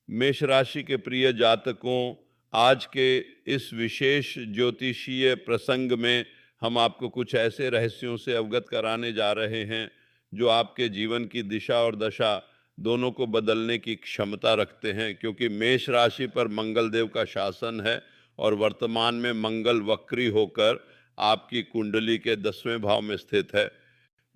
मेष राशि के प्रिय जातकों, आज के इस विशेष ज्योतिषीय प्रसंग में हम आपको कुछ ऐसे रहस्यों से अवगत कराने जा रहे हैं जो आपके जीवन की दिशा और दशा दोनों को बदलने की क्षमता रखते हैं। क्योंकि मेष राशि पर मंगल देव का शासन है और वर्तमान में मंगल वक्री होकर आपकी कुंडली के 10वें भाव में स्थित है,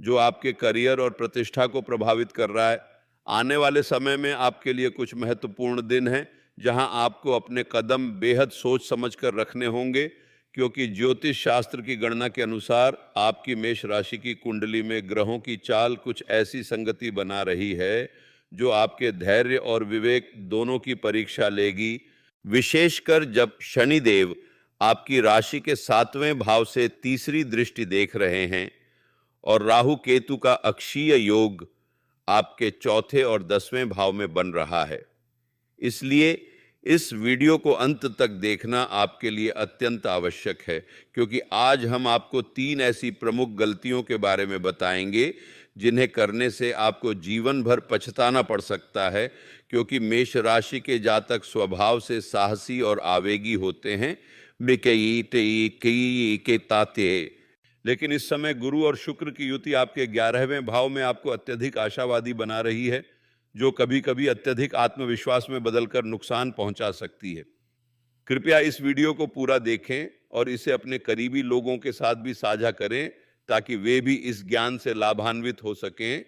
जो आपके करियर और प्रतिष्ठा को प्रभावित कर रहा है। आने वाले समय में आपके लिए कुछ महत्वपूर्ण दिन हैं, जहां आपको अपने कदम बेहद सोच समझ कर रखने होंगे, क्योंकि ज्योतिष शास्त्र की गणना के अनुसार आपकी मेष राशि की कुंडली में ग्रहों की चाल कुछ ऐसी संगति बना रही है जो आपके धैर्य और विवेक दोनों की परीक्षा लेगी। विशेषकर जब शनिदेव आपकी राशि के 7वें भाव से तीसरी दृष्टि देख रहे हैं और राहु केतु का अक्षीय योग आपके चौथे और 10वें भाव में बन रहा है। इसलिए इस वीडियो को अंत तक देखना आपके लिए अत्यंत आवश्यक है, क्योंकि आज हम आपको 3 ऐसी प्रमुख गलतियों के बारे में बताएंगे जिन्हें करने से आपको जीवन भर पछताना पड़ सकता है। क्योंकि मेष राशि के जातक स्वभाव से साहसी और आवेगी होते हैं, के ताते। लेकिन इस समय गुरु और शुक्र की युति आपके 11वें भाव में आपको अत्यधिक आशावादी बना रही है, जो कभी कभी अत्यधिक आत्मविश्वास में बदलकर नुकसान पहुंचा सकती है। कृपया इस वीडियो को पूरा देखें और इसे अपने करीबी लोगों के साथ भी साझा करें, ताकि वे भी इस ज्ञान से लाभान्वित हो सकें।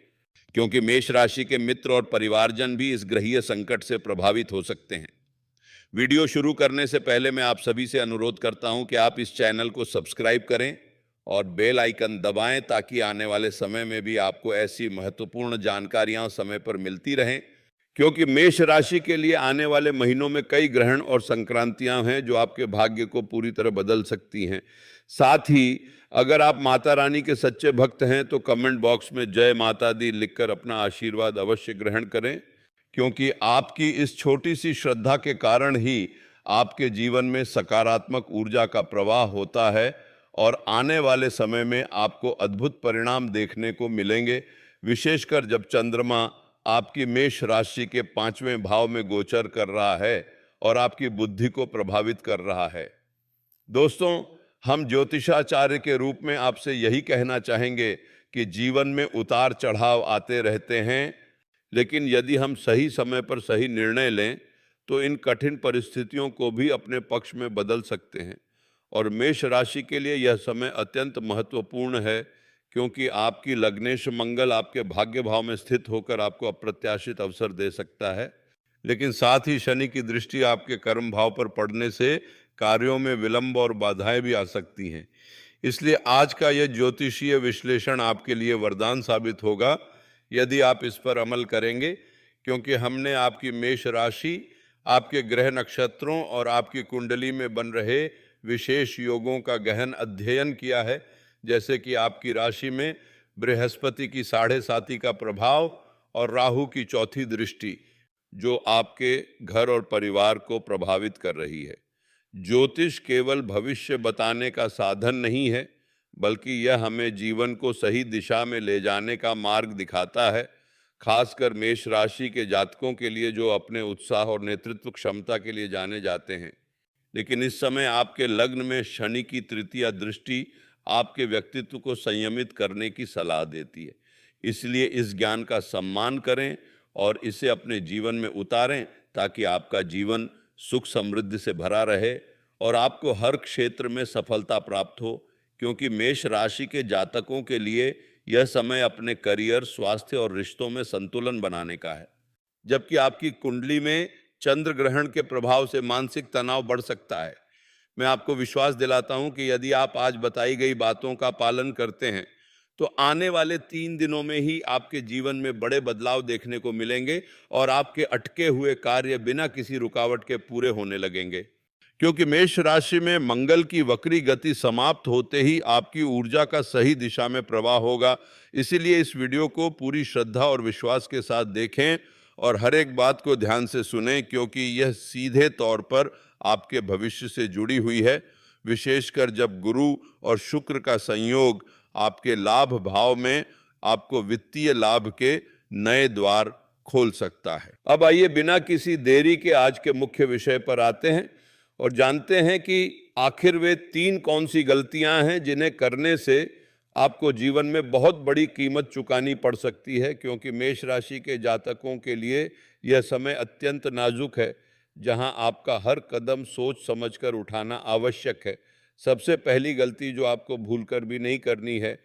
क्योंकि मेष राशि के मित्र और परिवारजन भी इस ग्रहीय संकट से प्रभावित हो सकते हैं। वीडियो शुरू करने से पहले मैं आप सभी से अनुरोध करता हूं कि आप इस चैनल को सब्सक्राइब करें और बेल आइकन दबाएं, ताकि आने वाले समय में भी आपको ऐसी महत्वपूर्ण जानकारियां समय पर मिलती रहें। क्योंकि मेष राशि के लिए आने वाले महीनों में कई ग्रहण और संक्रांतियां हैं जो आपके भाग्य को पूरी तरह बदल सकती हैं। साथ ही अगर आप माता रानी के सच्चे भक्त हैं तो कमेंट बॉक्स में जय माता दी लिखकर अपना आशीर्वाद अवश्य ग्रहण करें, क्योंकि आपकी इस छोटी सी श्रद्धा के कारण ही आपके जीवन में सकारात्मक ऊर्जा का प्रवाह होता है और आने वाले समय में आपको अद्भुत परिणाम देखने को मिलेंगे। विशेषकर जब चंद्रमा आपकी मेष राशि के 5वें भाव में गोचर कर रहा है और आपकी बुद्धि को प्रभावित कर रहा है। दोस्तों, हम ज्योतिषाचार्य के रूप में आपसे यही कहना चाहेंगे कि जीवन में उतार चढ़ाव आते रहते हैं, लेकिन यदि हम सही समय पर सही निर्णय लें तो इन कठिन परिस्थितियों को भी अपने पक्ष में बदल सकते हैं। और मेष राशि के लिए यह समय अत्यंत महत्वपूर्ण है, क्योंकि आपकी लग्नेश मंगल आपके भाग्य भाव में स्थित होकर आपको अप्रत्याशित अवसर दे सकता है। लेकिन साथ ही शनि की दृष्टि आपके कर्म भाव पर पड़ने से कार्यों में विलंब और बाधाएं भी आ सकती हैं। इसलिए आज का यह ज्योतिषीय विश्लेषण आपके लिए वरदान साबित होगा यदि आप इस पर अमल करेंगे। क्योंकि हमने आपकी मेष राशि, आपके ग्रह नक्षत्रों और आपकी कुंडली में बन रहे विशेष योगों का गहन अध्ययन किया है, जैसे कि आपकी राशि में बृहस्पति की 7.5 का प्रभाव और राहु की चौथी दृष्टि, जो आपके घर और परिवार को प्रभावित कर रही है। ज्योतिष केवल भविष्य बताने का साधन नहीं है, बल्कि यह हमें जीवन को सही दिशा में ले जाने का मार्ग दिखाता है। खासकर मेष राशि के जातकों के लिए, जो अपने उत्साह और नेतृत्व क्षमता के लिए जाने जाते हैं। लेकिन इस समय आपके लग्न में शनि की तृतीय दृष्टि आपके व्यक्तित्व को संयमित करने की सलाह देती है। इसलिए इस ज्ञान का सम्मान करें और इसे अपने जीवन में उतारें, ताकि आपका जीवन सुख समृद्धि से भरा रहे और आपको हर क्षेत्र में सफलता प्राप्त हो। क्योंकि मेष राशि के जातकों के लिए यह समय अपने करियर, स्वास्थ्य और रिश्तों में संतुलन बनाने का है। जबकि आपकी कुंडली में चंद्र ग्रहण के प्रभाव से मानसिक तनाव बढ़ सकता है। मैं आपको विश्वास दिलाता हूं कि यदि आप आज बताई गई बातों का पालन करते हैं तो आने वाले 3 दिनों में ही आपके जीवन में बड़े बदलाव देखने को मिलेंगे और आपके अटके हुए कार्य बिना किसी रुकावट के पूरे होने लगेंगे। क्योंकि मेष राशि में मंगल की वक्री गति समाप्त होते ही आपकी ऊर्जा का सही दिशा में प्रवाह होगा। इसीलिए इस वीडियो को पूरी श्रद्धा और विश्वास के साथ देखें और हर एक बात को ध्यान से सुनें, क्योंकि यह सीधे तौर पर आपके भविष्य से जुड़ी हुई है। विशेषकर जब गुरु और शुक्र का संयोग आपके लाभ भाव में आपको वित्तीय लाभ के नए द्वार खोल सकता है। अब आइए बिना किसी देरी के आज के मुख्य विषय पर आते हैं और जानते हैं कि आखिर वे 3 कौन सी गलतियां हैं जिन्हें करने से आपको जीवन में बहुत बड़ी कीमत चुकानी पड़ सकती है, क्योंकि मेष राशि के जातकों के लिए यह समय अत्यंत नाजुक है, जहां आपका हर कदम सोच समझकर उठाना आवश्यक है। सबसे पहली गलती जो आपको भूलकर भी नहीं करनी है,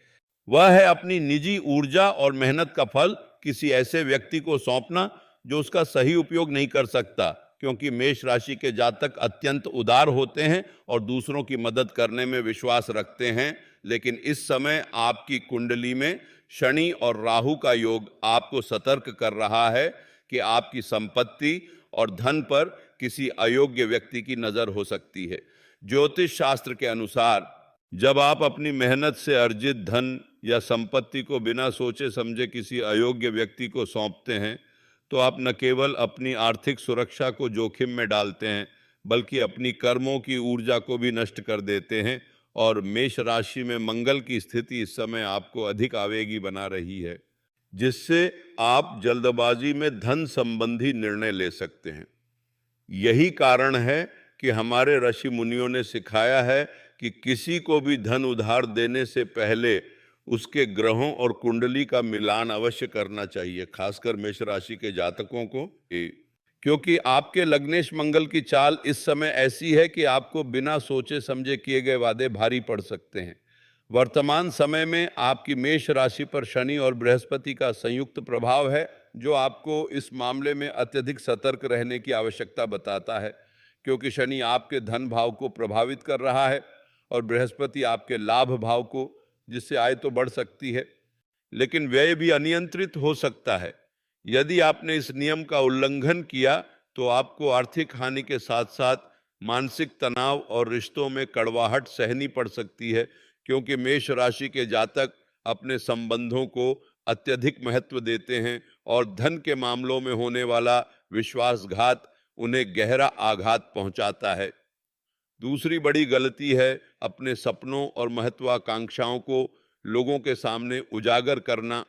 वह है अपनी निजी ऊर्जा और मेहनत का फल किसी ऐसे व्यक्ति को सौंपना जो उसका सही उपयोग नहीं कर सकता, क्योंकि मेष राशि के जातक अत्यंत उदार होते हैं और दूसरों की मदद करने में विश्वास रखते हैं। लेकिन इस समय आपकी कुंडली में शनि और राहु का योग आपको सतर्क कर रहा है कि आपकी संपत्ति और धन पर किसी अयोग्य व्यक्ति की नजर हो सकती है। ज्योतिष शास्त्र के अनुसार जब आप अपनी मेहनत से अर्जित धन या संपत्ति को बिना सोचे समझे किसी अयोग्य व्यक्ति को सौंपते हैं, तो आप न केवल अपनी आर्थिक सुरक्षा को जोखिम में डालते हैं, बल्कि अपनी कर्मों की ऊर्जा को भी नष्ट कर देते हैं। और मेष राशि में मंगल की स्थिति इस समय आपको अधिक आवेगी बना रही है, जिससे आप जल्दबाजी में धन संबंधी निर्णय ले सकते हैं। यही कारण है कि हमारे ऋषि मुनियों ने सिखाया है कि किसी को भी धन उधार देने से पहले उसके ग्रहों और कुंडली का मिलान अवश्य करना चाहिए, खासकर मेष राशि के जातकों को, क्योंकि आपके लग्नेश मंगल की चाल इस समय ऐसी है कि आपको बिना सोचे समझे किए गए वादे भारी पड़ सकते हैं। वर्तमान समय में आपकी मेष राशि पर शनि और बृहस्पति का संयुक्त प्रभाव है, जो आपको इस मामले में अत्यधिक सतर्क रहने की आवश्यकता बताता है, क्योंकि शनि आपके धन भाव को प्रभावित कर रहा है और बृहस्पति आपके लाभ भाव को, जिससे आय तो बढ़ सकती है लेकिन व्यय भी अनियंत्रित हो सकता है। यदि आपने इस नियम का उल्लंघन किया तो आपको आर्थिक हानि के साथ साथ मानसिक तनाव और रिश्तों में कड़वाहट सहनी पड़ सकती है, क्योंकि मेष राशि के जातक अपने संबंधों को अत्यधिक महत्व देते हैं और धन के मामलों में होने वाला विश्वासघात उन्हें गहरा आघात पहुंचाता है। दूसरी बड़ी गलती है अपने सपनों और महत्वाकांक्षाओं को लोगों के सामने उजागर करना,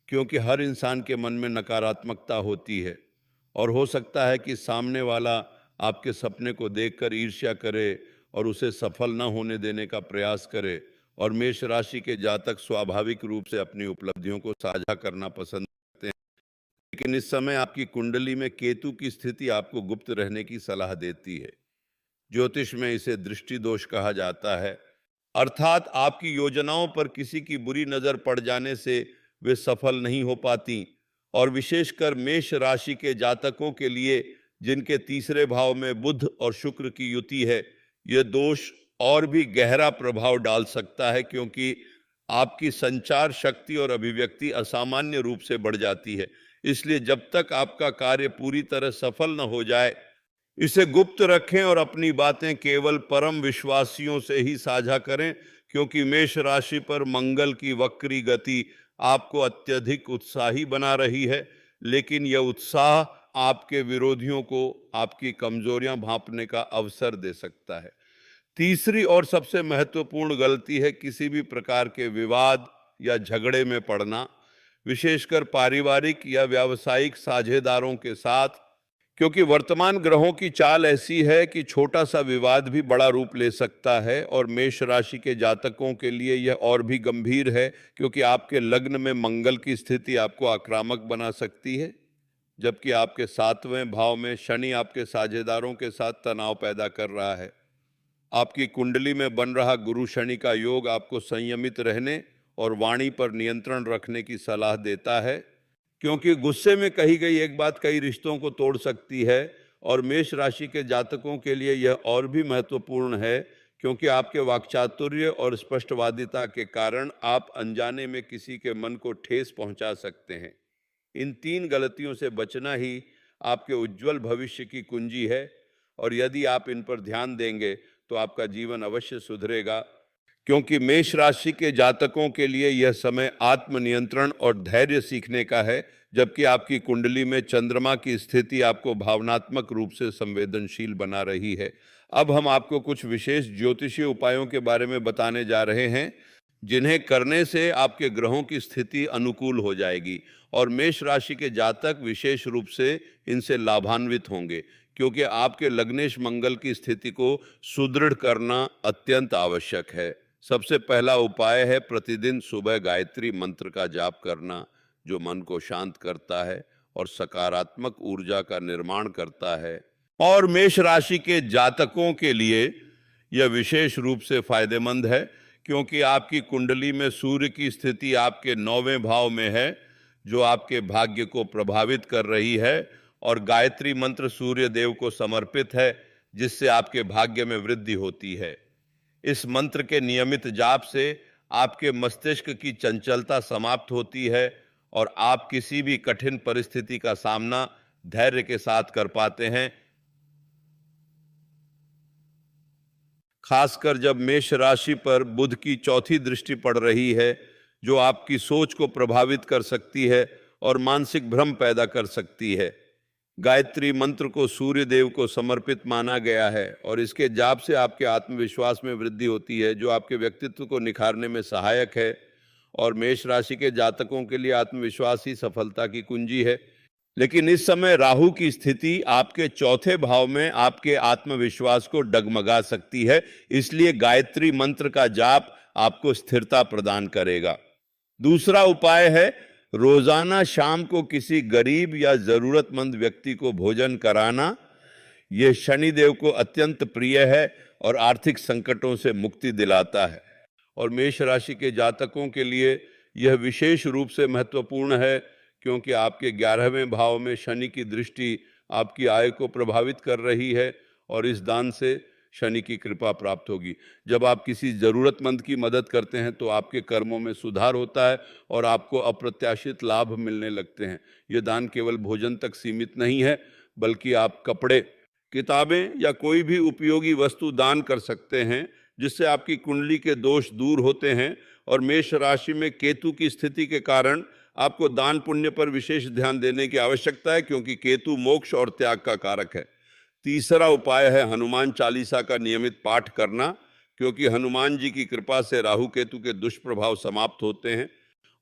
क्योंकि हर इंसान के मन में नकारात्मकता होती है और हो सकता है कि सामने वाला आपके सपने को देखकर ईर्ष्या करे और उसे सफल न होने देने का प्रयास करे। और मेष राशि के जातक स्वाभाविक रूप से अपनी उपलब्धियों को साझा करना पसंद करते हैं, लेकिन इस समय आपकी कुंडली में केतु की स्थिति आपको गुप्त रहने की सलाह देती है। ज्योतिष में इसे दृष्टि दोष कहा जाता है, अर्थात आपकी योजनाओं पर किसी की बुरी नजर पड़ जाने से वे सफल नहीं हो पाती। और विशेषकर मेष राशि के जातकों के लिए जिनके तीसरे भाव में बुध और शुक्र की युति है, यह दोष और भी गहरा प्रभाव डाल सकता है, क्योंकि आपकी संचार शक्ति और अभिव्यक्ति असामान्य रूप से बढ़ जाती है। इसलिए जब तक आपका कार्य पूरी तरह सफल न हो जाए, इसे गुप्त रखें और अपनी बातें केवल परम विश्वासियों से ही साझा करें, क्योंकि मेष राशि पर मंगल की वक्री गति आपको अत्यधिक उत्साही बना रही है, लेकिन यह उत्साह आपके विरोधियों को आपकी कमजोरियां भांपने का अवसर दे सकता है। तीसरी और सबसे महत्वपूर्ण गलती है किसी भी प्रकार के विवाद या झगड़े में पड़ना, विशेषकर पारिवारिक या व्यावसायिक साझेदारों के साथ, क्योंकि वर्तमान ग्रहों की चाल ऐसी है कि छोटा सा विवाद भी बड़ा रूप ले सकता है। और मेष राशि के जातकों के लिए यह और भी गंभीर है, क्योंकि आपके लग्न में मंगल की स्थिति आपको आक्रामक बना सकती है, जबकि आपके 7वें भाव में शनि आपके साझेदारों के साथ तनाव पैदा कर रहा है। आपकी कुंडली में बन रहा गुरु शनि का योग आपको संयमित रहने और वाणी पर नियंत्रण रखने की सलाह देता है, क्योंकि गुस्से में कही गई एक बात कई रिश्तों को तोड़ सकती है। और मेष राशि के जातकों के लिए यह और भी महत्वपूर्ण है, क्योंकि आपके वाक्चातुर्य और स्पष्टवादिता के कारण आप अनजाने में किसी के मन को ठेस पहुंचा सकते हैं। इन 3 गलतियों से बचना ही आपके उज्जवल भविष्य की कुंजी है, और यदि आप इन पर ध्यान देंगे तो आपका जीवन अवश्य सुधरेगा, क्योंकि मेष राशि के जातकों के लिए यह समय आत्मनियंत्रण और धैर्य सीखने का है, जबकि आपकी कुंडली में चंद्रमा की स्थिति आपको भावनात्मक रूप से संवेदनशील बना रही है। अब हम आपको कुछ विशेष ज्योतिषीय उपायों के बारे में बताने जा रहे हैं, जिन्हें करने से आपके ग्रहों की स्थिति अनुकूल हो जाएगी और मेष राशि के जातक विशेष रूप से इनसे लाभान्वित होंगे, क्योंकि आपके लग्नेश मंगल की स्थिति को सुदृढ़ करना अत्यंत आवश्यक है। सबसे पहला उपाय है प्रतिदिन सुबह गायत्री मंत्र का जाप करना, जो मन को शांत करता है और सकारात्मक ऊर्जा का निर्माण करता है। और मेष राशि के जातकों के लिए यह विशेष रूप से फायदेमंद है, क्योंकि आपकी कुंडली में सूर्य की स्थिति आपके 9वें भाव में है, जो आपके भाग्य को प्रभावित कर रही है। और गायत्री मंत्र सूर्य देव को समर्पित है, जिससे आपके भाग्य में वृद्धि होती है। इस मंत्र के नियमित जाप से आपके मस्तिष्क की चंचलता समाप्त होती है और आप किसी भी कठिन परिस्थिति का सामना धैर्य के साथ कर पाते हैं। खासकर जब मेष राशि पर बुध की चौथी दृष्टि पड़ रही है, जो आपकी सोच को प्रभावित कर सकती है और मानसिक भ्रम पैदा कर सकती है। गायत्री मंत्र को सूर्य देव को समर्पित माना गया है और इसके जाप से आपके आत्मविश्वास में वृद्धि होती है, जो आपके व्यक्तित्व को निखारने में सहायक है। और मेष राशि के जातकों के लिए आत्मविश्वास ही सफलता की कुंजी है। लेकिन इस समय राहु की स्थिति आपके चौथे भाव में आपके आत्मविश्वास को डगमगा सकती है, इसलिए गायत्री मंत्र का जाप आपको स्थिरता प्रदान करेगा। दूसरा उपाय है रोजाना शाम को किसी गरीब या जरूरतमंद व्यक्ति को भोजन कराना। यह शनिदेव को अत्यंत प्रिय है और आर्थिक संकटों से मुक्ति दिलाता है। और मेष राशि के जातकों के लिए यह विशेष रूप से महत्वपूर्ण है, क्योंकि आपके 11वें भाव में शनि की दृष्टि आपकी आय को प्रभावित कर रही है और इस दान से शनि की कृपा प्राप्त होगी। जब आप किसी ज़रूरतमंद की मदद करते हैं तो आपके कर्मों में सुधार होता है और आपको अप्रत्याशित लाभ मिलने लगते हैं। ये दान केवल भोजन तक सीमित नहीं है, बल्कि आप कपड़े, किताबें या कोई भी उपयोगी वस्तु दान कर सकते हैं, जिससे आपकी कुंडली के दोष दूर होते हैं। और मेष राशि में केतु की स्थिति के कारण आपको दान पुण्य पर विशेष ध्यान देने की आवश्यकता है, क्योंकि केतु मोक्ष और त्याग का कारक है। तीसरा उपाय है हनुमान चालीसा का नियमित पाठ करना, क्योंकि हनुमान जी की कृपा से राहु केतु के दुष्प्रभाव समाप्त होते हैं।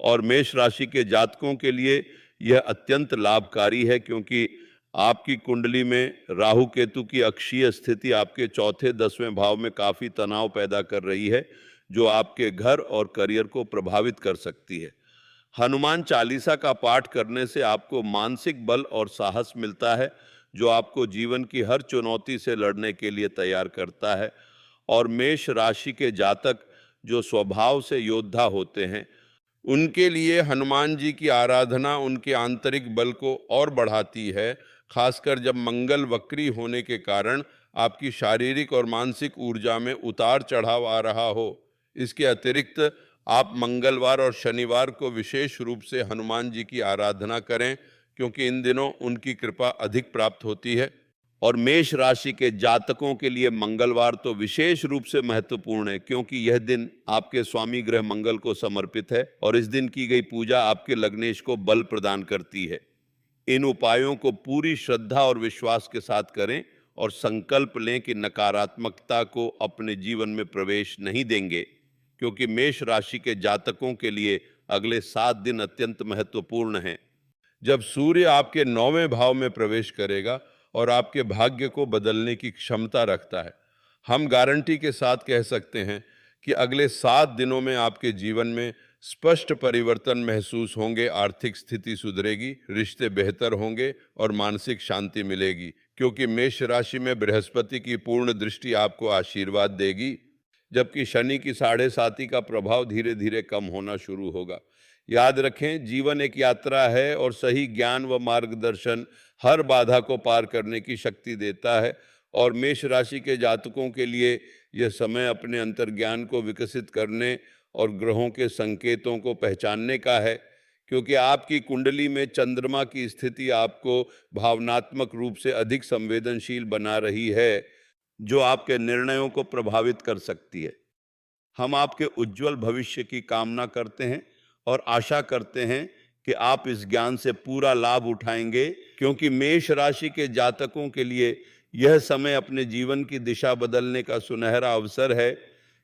और मेष राशि के जातकों के लिए यह अत्यंत लाभकारी है, क्योंकि आपकी कुंडली में राहु केतु की अक्षीय स्थिति आपके चौथे 10वें भाव में काफ़ी तनाव पैदा कर रही है, जो आपके घर और करियर को प्रभावित कर सकती है। हनुमान चालीसा का पाठ करने से आपको मानसिक बल और साहस मिलता है, जो आपको जीवन की हर चुनौती से लड़ने के लिए तैयार करता है। और मेष राशि के जातक जो स्वभाव से योद्धा होते हैं, उनके लिए हनुमान जी की आराधना उनके आंतरिक बल को और बढ़ाती है, खासकर जब मंगल वक्री होने के कारण आपकी शारीरिक और मानसिक ऊर्जा में उतार चढ़ाव आ रहा हो। इसके अतिरिक्त आप मंगलवार और शनिवार को विशेष रूप से हनुमान जी की आराधना करें, क्योंकि इन दिनों उनकी कृपा अधिक प्राप्त होती है। और मेष राशि के जातकों के लिए मंगलवार तो विशेष रूप से महत्वपूर्ण है, क्योंकि यह दिन आपके स्वामी ग्रह मंगल को समर्पित है और इस दिन की गई पूजा आपके लग्नेश को बल प्रदान करती है। इन उपायों को पूरी श्रद्धा और विश्वास के साथ करें और संकल्प लें कि नकारात्मकता को अपने जीवन में प्रवेश नहीं देंगे, क्योंकि मेष राशि के जातकों के लिए अगले 7 दिन अत्यंत महत्वपूर्ण हैं। जब सूर्य आपके 9वें भाव में प्रवेश करेगा और आपके भाग्य को बदलने की क्षमता रखता है, हम गारंटी के साथ कह सकते हैं कि अगले 7 दिनों में आपके जीवन में स्पष्ट परिवर्तन महसूस होंगे। आर्थिक स्थिति सुधरेगी, रिश्ते बेहतर होंगे और मानसिक शांति मिलेगी, क्योंकि मेष राशि में बृहस्पति की पूर्ण दृष्टि आपको आशीर्वाद देगी, जबकि शनि की 7.5 का प्रभाव धीरे धीरे कम होना शुरू होगा। याद रखें, जीवन एक यात्रा है और सही ज्ञान व मार्गदर्शन हर बाधा को पार करने की शक्ति देता है। और मेष राशि के जातकों के लिए यह समय अपने अंतर्ज्ञान को विकसित करने और ग्रहों के संकेतों को पहचानने का है, क्योंकि आपकी कुंडली में चंद्रमा की स्थिति आपको भावनात्मक रूप से अधिक संवेदनशील बना रही है, जो आपके निर्णयों को प्रभावित कर सकती है। हम आपके उज्जवल भविष्य की कामना करते हैं और आशा करते हैं कि आप इस ज्ञान से पूरा लाभ उठाएंगे, क्योंकि मेष राशि के जातकों के लिए यह समय अपने जीवन की दिशा बदलने का सुनहरा अवसर है।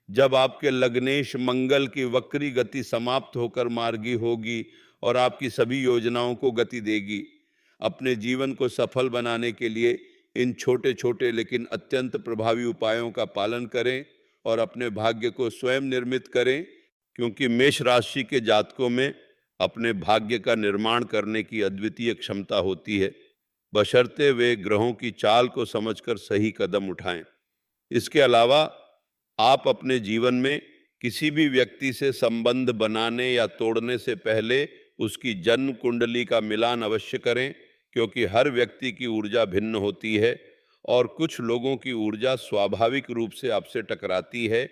जब आपके लग्नेश मंगल की वक्री गति समाप्त होकर मार्गी होगी और आपकी सभी योजनाओं को गति देगी। अपने जीवन को सफल बनाने के लिए इन छोटे छोटे लेकिन अत्यंत प्रभावी उपायों का पालन करें और अपने भाग्य को स्वयं निर्मित करें, क्योंकि मेष राशि के जातकों में अपने भाग्य का निर्माण करने की अद्वितीय क्षमता होती है, बशर्ते वे ग्रहों की चाल को समझकर सही कदम उठाएं। इसके अलावा आप अपने जीवन में किसी भी व्यक्ति से संबंध बनाने या तोड़ने से पहले उसकी जन्म कुंडली का मिलान अवश्य करें, क्योंकि हर व्यक्ति की ऊर्जा भिन्न होती है और कुछ लोगों की ऊर्जा स्वाभाविक रूप से आपसे टकराती है।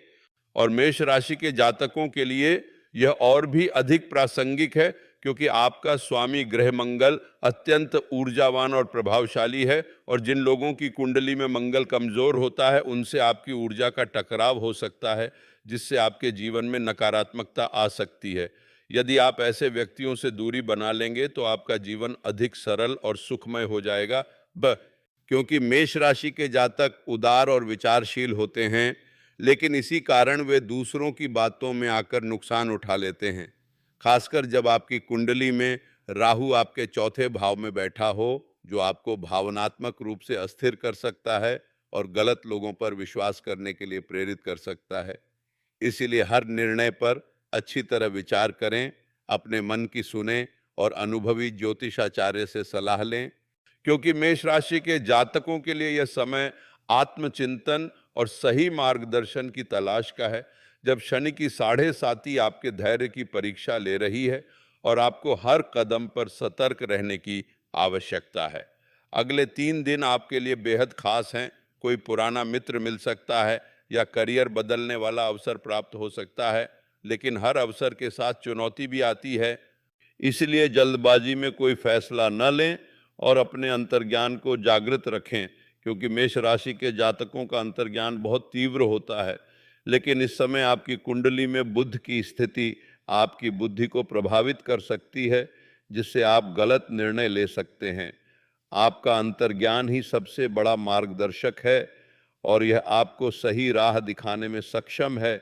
और मेष राशि के जातकों के लिए यह और भी अधिक प्रासंगिक है, क्योंकि आपका स्वामी ग्रह मंगल अत्यंत ऊर्जावान और प्रभावशाली है, और जिन लोगों की कुंडली में मंगल कमजोर होता है उनसे आपकी ऊर्जा का टकराव हो सकता है, जिससे आपके जीवन में नकारात्मकता आ सकती है। यदि आप ऐसे व्यक्तियों से दूरी बना लेंगे तो आपका जीवन अधिक सरल और सुखमय हो जाएगा। क्योंकि मेष राशि के जातक उदार और विचारशील होते हैं, लेकिन इसी कारण वे दूसरों की बातों में आकर नुकसान उठा लेते हैं, खासकर जब आपकी कुंडली में राहु आपके चौथे भाव में बैठा हो, जो आपको भावनात्मक रूप से अस्थिर कर सकता है और गलत लोगों पर विश्वास करने के लिए प्रेरित कर सकता है। इसीलिए हर निर्णय पर अच्छी तरह विचार करें, अपने मन की सुने और अनुभवी ज्योतिषाचार्य से सलाह लें, क्योंकि मेष राशि के जातकों के लिए यह समय आत्मचिंतन और सही मार्गदर्शन की तलाश का है, जब शनि की 7.5 आपके धैर्य की परीक्षा ले रही है और आपको हर कदम पर सतर्क रहने की आवश्यकता है। अगले 3 दिन आपके लिए बेहद खास हैं। कोई पुराना मित्र मिल सकता है या करियर बदलने वाला अवसर प्राप्त हो सकता है, लेकिन हर अवसर के साथ चुनौती भी आती है। इसलिए जल्दबाजी में कोई फैसला न लें और अपने अंतर्ज्ञान को जागृत रखें, क्योंकि मेष राशि के जातकों का अंतर्ज्ञान बहुत तीव्र होता है। लेकिन इस समय आपकी कुंडली में बुध की स्थिति आपकी बुद्धि को प्रभावित कर सकती है, जिससे आप गलत निर्णय ले सकते हैं। आपका अंतर्ज्ञान ही सबसे बड़ा मार्गदर्शक है और यह आपको सही राह दिखाने में सक्षम है।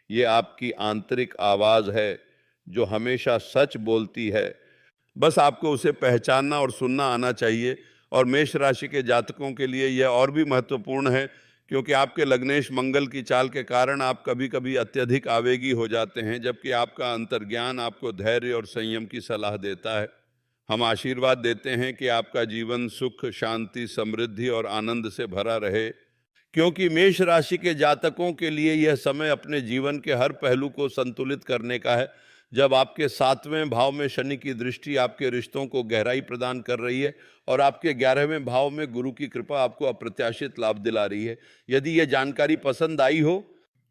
ये आपकी आंतरिक आवाज़ है जो हमेशा सच बोलती है, बस आपको उसे पहचानना और सुनना आना चाहिए। और मेष राशि के जातकों के लिए यह और भी महत्वपूर्ण है, क्योंकि आपके लग्नेश मंगल की चाल के कारण आप कभी कभी अत्यधिक आवेगी हो जाते हैं, जबकि आपका अंतर्ज्ञान आपको धैर्य और संयम की सलाह देता है। हम आशीर्वाद देते हैं कि आपका जीवन सुख, शांति, समृद्धि और आनंद से भरा रहे, क्योंकि मेष राशि के जातकों के लिए यह समय अपने जीवन के हर पहलू को संतुलित करने का है। जब आपके 7वें भाव में शनि की दृष्टि आपके रिश्तों को गहराई प्रदान कर रही है और आपके 11वें भाव में गुरु की कृपा आपको अप्रत्याशित लाभ दिला रही है। यदि यह जानकारी पसंद आई हो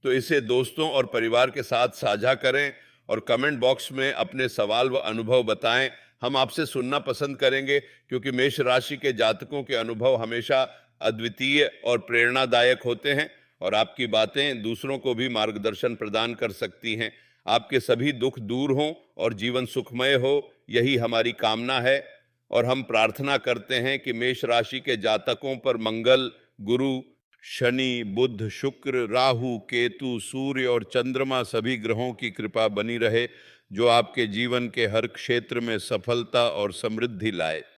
तो इसे दोस्तों और परिवार के साथ साझा करें और कमेंट बॉक्स में अपने सवाल व अनुभव बताएं। हम आपसे सुनना पसंद करेंगे, क्योंकि मेष राशि के जातकों के अनुभव हमेशा अद्वितीय और प्रेरणादायक होते हैं और आपकी बातें दूसरों को भी मार्गदर्शन प्रदान कर सकती हैं। आपके सभी दुख दूर हों और जीवन सुखमय हो, यही हमारी कामना है। और हम प्रार्थना करते हैं कि मेष राशि के जातकों पर मंगल, गुरु, शनि, बुध, शुक्र, राहु, केतु, सूर्य और चंद्रमा सभी ग्रहों की कृपा बनी रहे, जो आपके जीवन के हर क्षेत्र में सफलता और समृद्धि लाए।